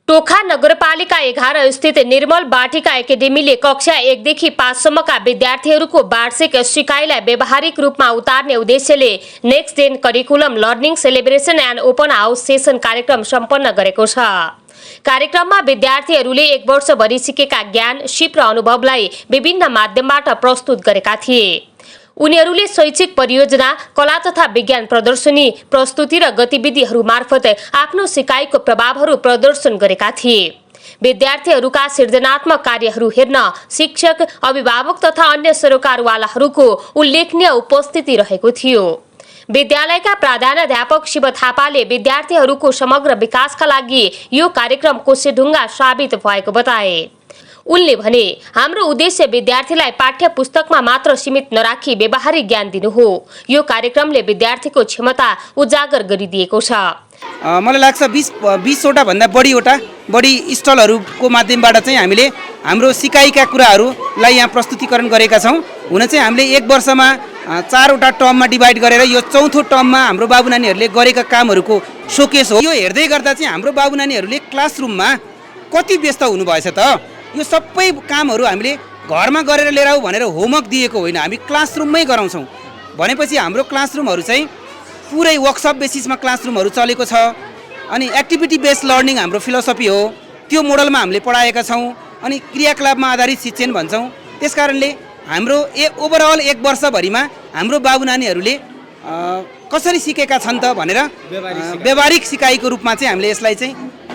टोखा नगरपालिका 11 स्थित निर्मल बाटिका एकाडेमीले कक्षा 1 देखि 5 सम्मका विद्यार्थीहरूको वार्षिक सिकाइलाई व्यावहारिक रूपमा उतार्ने उद्देश्यले NextGen curriculum learning celebration and open house session कार्यक्रम सम्पन्न गरेको छ। कार्यक्रममा विद्यार्थीहरूले 1 वर्षभरि सिकेका ज्ञान, सिप र अनुभवलाई विभिन्न माध्यमबाट प्रस्तुत गरेका थिए। उनीहरूले शैक्षिक परियोजना, कला तथा विज्ञान प्रदर्शनी, प्रस्तुति र गतिविधिहरू मार्फत आफ्नो सिकाइको प्रभावहरू प्रदर्शन गरेका थिए। विद्यार्थीहरूका सृजनात्मक कार्यहरू हेर्न शिक्षक, अभिभावक तथा अन्य सरोकारवालाहरूको उल्लेखनीय उपस्थिति रहेको थियो। विद्यालयका प्रधानाध्यापक शिव थापाले विद्यार्थीहरूको समग्र विकासका लागि यो कार्यक्रम कोसेढुङ्गा साबित भएको बताए। उनले भने, हाम्रो उद्देश्य विद्यार्थीलाई पाठ्य पुस्तकमा मात्र सीमित नराखी व्यावहारिक ज्ञान दिनु हो। यो कार्यक्रमले विद्यार्थीको क्षमता उजागर गरिदिएको छ। मलाई लाग्छ 20वटा भन्दा बढी स्टलहरूको माध्यमबाट चाहिँ हामीले हाम्रो सिकाइका कुराहरूलाई यहाँ प्रस्तुतिकरण गरेका छौँ। हुन चाहिँ हामीले 1 वर्षमा 4वटा टर्ममा डिभाइड गरेर यो 4थो टर्ममा हाम्रो बाबु नानीहरूले गरेका कामहरूको सोकेस हो। यो हेर्दै गर्दा चाहिँ हाम्रो बाबु नानीहरूले क्लासरुममा कति व्यस्त हुनुभएछ त। यो सबै कामहरू हामीले घरमा गरेर लिएर आऊ भनेर होमवर्क दिएको होइन, हामी क्लासरुममै गराउँछौँ। भनेपछि हाम्रो क्लासरुमहरू चाहिँ पुरै वर्कसप बेसिसमा क्लासरुमहरू चलेको छ। अनि एक्टिभिटी बेस्ड लर्निङ हाम्रो फिलोसफी हो, त्यो मोडलमा हामीले पढाएका छौँ। अनि क्रियाकलापमा आधारित शिक्षण भन्छौँ। त्यसकारणले हाम्रो ओभरअल 1 वर्षभरिमा हाम्रो बाबु नानीहरूले कसरी सिकेका छन् त भनेर व्यावहारिक सिकाइको रूपमा चाहिँ हामीले यसलाई चाहिँ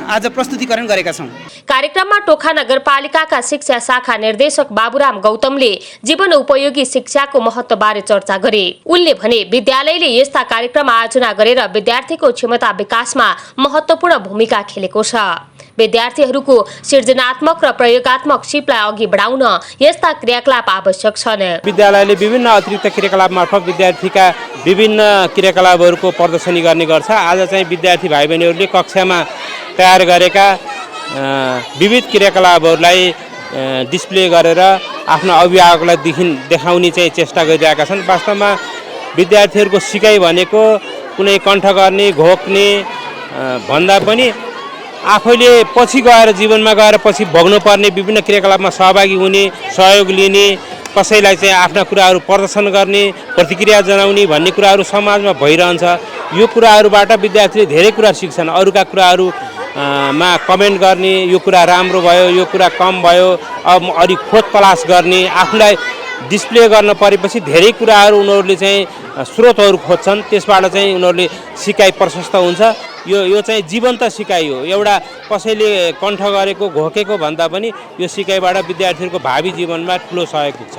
आज प्रस्तुतिकरण गरेका छौँ। कार्यक्रममा टोखा नगरपालिकाका शिक्षा शाखा निर्देशक बाबुराम गौतमले जीवन उपयोगी शिक्षाको महत्त्वबारे चर्चा गरे। उनले भने, विद्यालयले यस्ता कार्यक्रम आयोजना गरेर विद्यार्थीको क्षमता विकासमा महत्त्वपूर्ण भूमिका खेलेको छ। विद्यार्थीहरूको सृजनात्मक र प्रयोगात्मक सिपलाई अघि बढाउन यस्ता क्रियाकलाप आवश्यक छन्। विद्यालयले विभिन्न अतिरिक्त क्रियाकलाप मार्फत विद्यार्थीका विभिन्न क्रियाकलापहरूको प्रदर्शनी गर्ने गर्छ। आज चाहिँ विद्यार्थी भाइ बहिनीहरूले कक्षामा तयार गरेका विविध क्रियाकलापहरूलाई डिस्प्ले गरेर आफ्नो अभिभावकलाई देखाउने चाहिँ चेष्टा गरिरहेका छन्। वास्तवमा विद्यार्थीहरूको सिकाइ भनेको कुनै कण्ठ गर्ने, घोक्ने भन्दा पनि आफैले पछि गएर जीवनमा गएर पछि भोग्नुपर्ने विभिन्न क्रियाकलापमा सहभागी हुने, सहयोग लिने, कसैलाई चाहिँ आफ्ना कुराहरू प्रदर्शन गर्ने, प्रतिक्रिया जनाउने भन्ने कुराहरू समाजमा भइरहन्छ। यो कुराहरूबाट विद्यार्थीले धेरै कुरा सिक्छन्। अरूका कुराहरू मा कमेन्ट गर्ने, यो कुरा राम्रो भयो, यो कुरा कम भयो, अब अलि खोज तलास गर्ने, आफूलाई डिस्प्ले गर्न परेपछि धेरै कुराहरू उनीहरूले चाहिँ स्रोतहरू खोज्छन्। त्यसबाट चाहिँ उनीहरूले सिकाइ प्रशस्त हुन्छ। यो चाहिँ जीवन्त सिकाइ हो। एउटा कसैले कण्ठ गरेको, घोकेको भन्दा पनि यो सिकाइबाट विद्यार्थीहरूको भावी जीवनमा ठुलो सहयोग पुग्छ।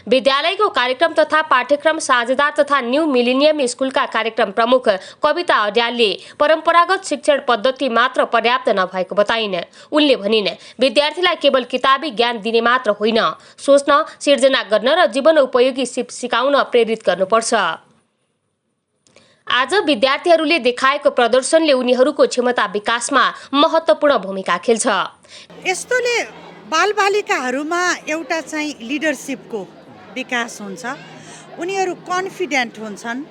विद्यालयको कार्यक्रम तथा पाठ्यक्रम साझेदार तथा न्यू मिलेनियम स्कुलका कार्यक्रम प्रमुख कविता अड्यालले परम्परागत शिक्षण पद्धति मात्र पर्याप्त नभएको बताइन्। उनले भनिन्, विद्यार्थीलाई केवल किताबी ज्ञान दिने मात्र होइन, सोच्न, सिर्जना गर्न र जीवन उपयोगी सिप सिकाउन प्रेरित गर्नुपर्छ। आज विद्यार्थीहरूले देखाएको प्रदर्शनले उनीहरूको क्षमता विकासमा महत्त्वपूर्ण भूमिका खेल्छ। यस्तोले बालबालिकाहरूमा एउटा चाहिँ लिडरसिपको विकास हुन्छ। उनीहरू कन्फिडेन्ट हुन्छन्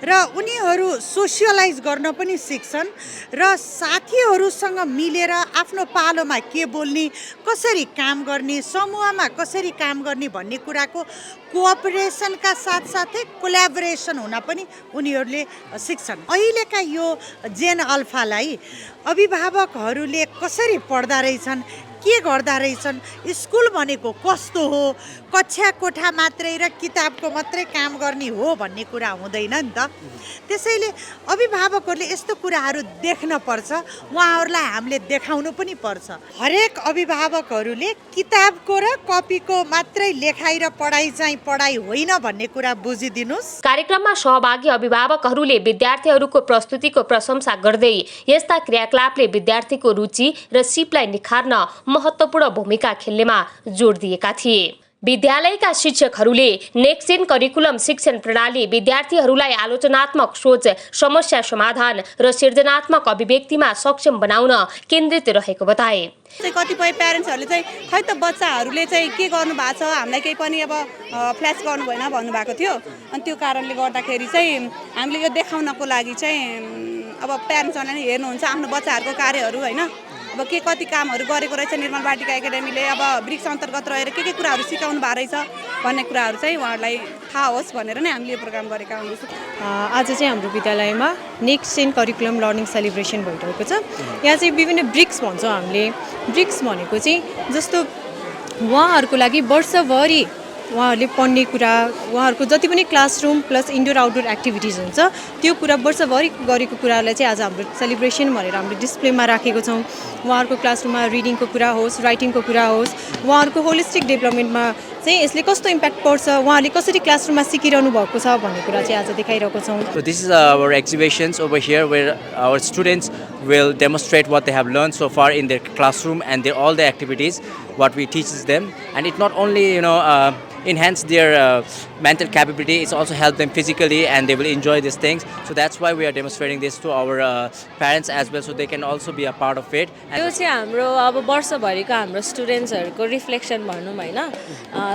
र उनीहरू सोसियलाइज गर्न पनि सिक्छन् र साथीहरूसँग मिलेर आफ्नो पालोमा के बोल्ने, कसरी काम गर्ने, समूहमा कसरी काम गर्ने भन्ने कुराको कोअपरेसनका साथसाथै कोल्याबोरेसन हुन पनि उनीहरूले सिक्छन्। अहिलेका यो जेन अल्फालाई अभिभावकहरूले कसरी पढ्दा रहेछन्, के गर्दा रहेछन्, स्कुल भनेको कस्तो हो, कक्षा कोठा मात्रै र किताबको मात्रै काम गर्ने हो भन्ने कुरा हुँदैन नि त। त्यसैले अभिभावकहरूले यस्तो कुराहरू देख्न पर्छ, उहाँहरूलाई हामीले देखाउनु पनि पर्छ। हरेक अभिभावकहरूले किताबको र कपीको मात्रै लेखाइ र पढाइ चाहिँ पढाइ होइन भन्ने कुरा बुझिदिनुस्। कार्यक्रममा सहभागी अभिभावकहरूले विद्यार्थीहरूको प्रस्तुतिको प्रशंसा गर्दै यस्ता क्रियाकलापले विद्यार्थीको रुचि र सिपलाई निखार्न महत्त्वपूर्ण भूमिका खेल्नेमा जोड दिएका थिए। विद्यालयका शिक्षकहरूले नेक्स्टजेन करिकुलम शिक्षण प्रणाली विद्यार्थीहरूलाई आलोचनात्मक सोच, समस्या समाधान र सृजनात्मक अभिव्यक्तिमा सक्षम बनाउन केन्द्रित रहेको बताए। कतिपय प्यारेन्ट्सहरूले चाहिँ खै त बच्चाहरूले चाहिँ के गर्नु भएको छ, हामीलाई केही पनि अब फ्ल्यास गर्नु भएन भन्नुभएको थियो। अनि त्यो कारणले गर्दाखेरि चाहिँ हामीले यो देखाउनको लागि चाहिँ अब प्यारेन्ट्सहरूले हेर्नुहुन्छ आफ्नो बच्चाहरूको कार्यहरू होइन, अब के कति कामहरू गरेको रहेछ निर्मल बाटिका एकाडेमीले, अब ब्रिक्स अन्तर्गत रहेर के कुराहरू सिकाउनु भएको रहेछ भन्ने कुराहरू चाहिँ उहाँहरूलाई थाहा होस् भनेर नै हामीले यो प्रोग्राम गरेका हुन्छौँ। आज चाहिँ हाम्रो विद्यालयमा नेक्स्टजेन करिकुलम लर्निङ सेलिब्रेसन भइरहेको छ। यहाँ चाहिँ विभिन्न ब्रिक्स भन्छौँ हामीले। ब्रिक्स भनेको चाहिँ जस्तो उहाँहरूको लागि वर्षभरि उहाँहरूले पढ्ने कुरा, उहाँहरूको जति पनि classroom plus indoor outdoor activities हुन्छ त्यो कुरा वर्षभरि गरेको कुरालाई चाहिँ आज हाम्रो सेलिब्रेसन भनेर हामीले डिस्प्लेमा राखेको छौँ। उहाँहरूको क्लासरुममा रिडिङको कुरा होस्, राइटिङको कुरा होस्, उहाँहरूको होलिस्टिक डेभलपमेन्टमा चाहिँ यसले कस्तो इम्प्याक्ट पर्छ, उहाँहरूले कसरी क्लासरुममा सिकिरहनु भएको छ भन्ने कुरा चाहिँ आज देखाइरहेको छौँ। So this is our exhibitions over here where our students will demonstrate what they have learned so far in their classroom and all the activities what we teaches them, and it not only enhance their mental capability, it's also help them physically and they will enjoy these things. So that's why we are demonstrating this to our parents as well, so they can also be a part of it. यो चाहिँ हाम्रो अब वर्षभरिको हाम्रो स्टुडेन्ट्सहरूको reflection भनौँ हैन,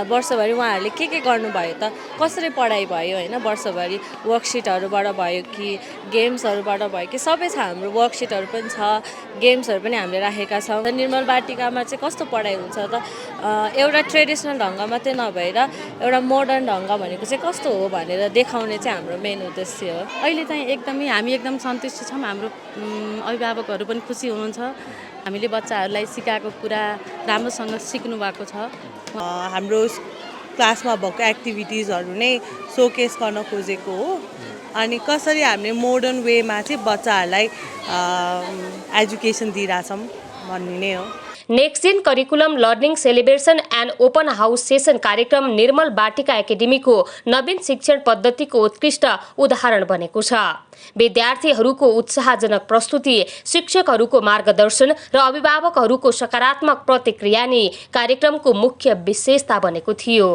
वर्षभरि उहाँहरूले के गर्नुभयो त, कसरी पढाइ भयो हैन, वर्षभरि वर्कसिटहरूबाट भयो कि गेम्सहरूबाट भयो कि सबै छ, हाम्रो वर्कसिटहरू पनि छ, गेम्सहरू पनि हामीले राखेका छौँ। निर्मल बाटिकामा चाहिँ कस्तो पढाइ हुन्छ त, एउटा ट्रेडिसनल ढङ्ग मात्रै नभएर एउटा मोडर्न ढङ्ग भनेको चाहिँ कस्तो हो भनेर देखाउने चाहिँ हाम्रो मेन उद्देश्य हो। अहिले चाहिँ हामी एकदम सन्तुष्ट छौँ। हाम्रो अभिभावकहरू पनि खुसी हुनुहुन्छ। हामीले बच्चाहरूलाई सिकाएको कुरा राम्रोसँग सिक्नु भएको छ। हाम्रो क्लासमा भएको एक्टिभिटिजहरू नै सोकेस गर्न खोजेको हो, अनि कसरी हामीले मोडर्न वेमा चाहिँ बच्चाहरूलाई एजुकेसन दिइरहेछौँ भन्ने नै हो। NextGen curriculum learning celebration and open house session कार्यक्रम निर्मल बाटिका एकाडेमीको नवीन शिक्षण पद्धतिको उत्कृष्ट उदाहरण बनेको छ। विद्यार्थीहरूको उत्साहजनक प्रस्तुति, शिक्षकहरूको मार्गदर्शन र अभिभावकहरूको सकारात्मक प्रतिक्रिया नै कार्यक्रमको मुख्य विशेषता बनेको थियो।